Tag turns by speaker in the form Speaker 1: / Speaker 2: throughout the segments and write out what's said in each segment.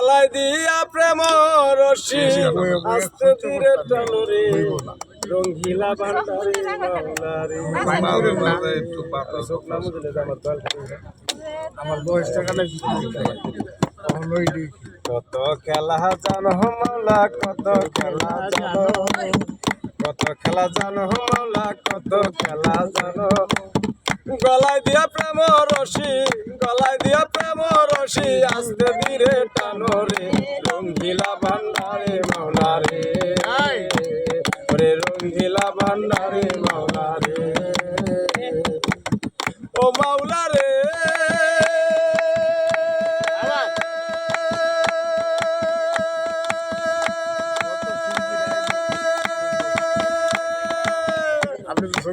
Speaker 1: গলায় দিয়া প্রেম রশি আস্তে ধীরে টানুরে রঙ্গিলা ভান্ডারে মাওলারে আমার বয়সটা কত খেলা জানো মাওলা কত খেলা জানো কত খেলা জানো মাওলা কত খেলা জানো গলায় দিয়া প্রেম রশি গলায় দিয়া প্রেম রশি আস্তে ধীরে টানো রে রঙ্গিলা ভান্ডারে মাওলারে রে রঙ্গিলা ভান্ডারে মাওলারে ও মাওলারে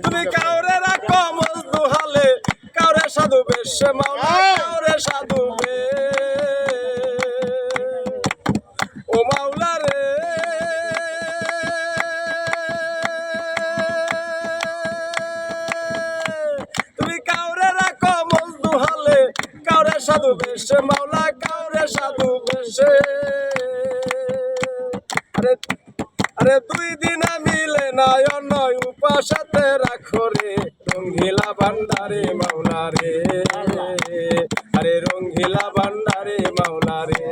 Speaker 1: তুমি কাউরে রাখো মজদু হালে কাউরে সাধু বেশ মাওলা কাউরে সাধু বে ও মাওলা রে তুমি কাউরে রাখো মজদু হালে কাউরে সাধু বেশ মাওলা কাউরে সাধু বেশ আরে দুই দিন মিলে নয় নয় উপাসাতে রাখো রে রঙ্গিলা ভান্ডারে মাওলা রে আরে রঙ্গিলা ভান্ডারে মাওলা রে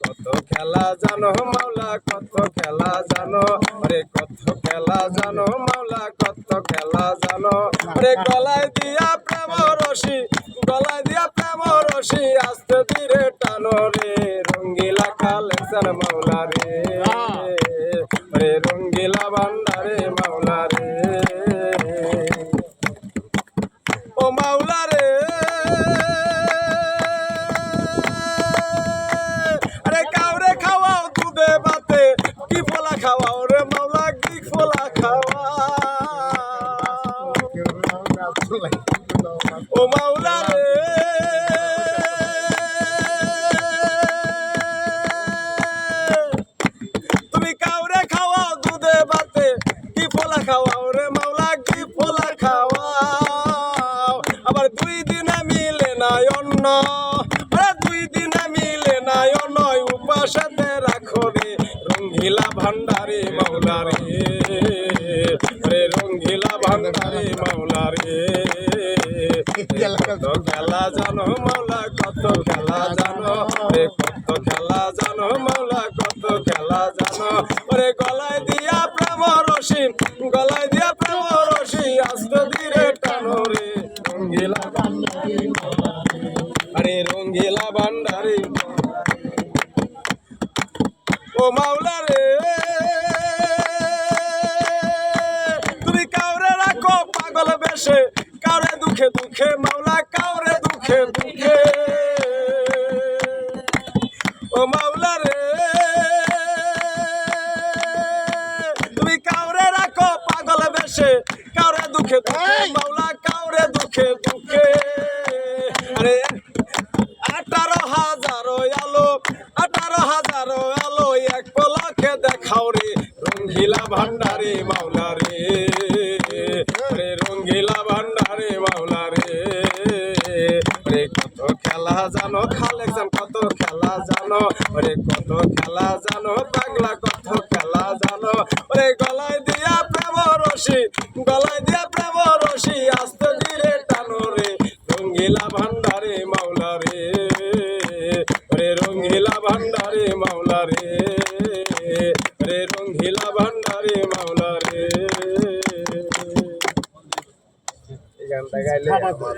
Speaker 1: কত খেলা জানো মাওলা কত খেলা জানো আরে কত খেলা জানো মাওলা কত খেলা জানো আরে গলায় দিয়া প্রেম রশি গলায় দিয়া প্রেম রশি আস্তে ধীরে টানো রে রঙ্গিলা কালেকশন মাওলা রে রে রঙ্গিলা ভান্ডারে মাওলা রে ও মাওলা রে আরে কাউরে খাওয়াও দুধে ভাতে কি ফলা খাওয়াও রে মাওলা কি ফলা খাওয়াও ও মাওলা রে তুমি কাউরে খাওয়াও দুধে ভাতে কি ফলা খাওয়াও রে মাওলা কি ফলা খাওয়াও আবার দুই দিনে মিলে নাই অন্ন আরে দুই দিনে মিলে নাই অন্ন উপাসাতে রাখো রে রঙ্গিলা ভান্ডারে মাওলা রে রে রঙ্গিলা ভান্ডারে মাওলা রে কত খেলা জানো মাওলা কত খেলা জানো রে কত খেলা জানো মাওলা কত খেলা জানো ওরে গলায় দিয়া প্রেম রশি গলায় দিয়া প্রেম রশি আস্তে ধীরে টানো রে রঙ্গিলা ভান্ডারে আরে রঙ্গিলা ভান্ডারে ও মাওলা রে তুমি কাউরে রাখো পাগল বেশে কাউরে দুঃখে দুঃখে মাওলা কাউরে দুঃখে দুঃখে ও মাওলা রে তুমি কাউরে রাখো পাগল বেশে কাউরে দুঃখে দুঃখে মাওলা কাউরে দুঃখে দুঃখে আরে 18,000 আলো এক পলকে দেখাও রে রঙ্গিলা ভান্ডারে মাওলা রে রে রঙ্গিলা ভান্ডারে মাওলা রে রে কত খেলা জানো কালেকশন কত খেলা জানো রে কত খেলা জানো পাগলা কত খেলা জানো রে গলায় দিয়া প্রেম রশি গলায় দিয়া প্রেম রশি আস্তে ধীরে টানো রে রঙ্গিলা ভান্ডারে মাওলা রে রে রঙ্গিলা ভান্ডারে মাওলা রে রে রঙ্গিলা ভান্ডারে মাওলা রে এই গানটা গাইলে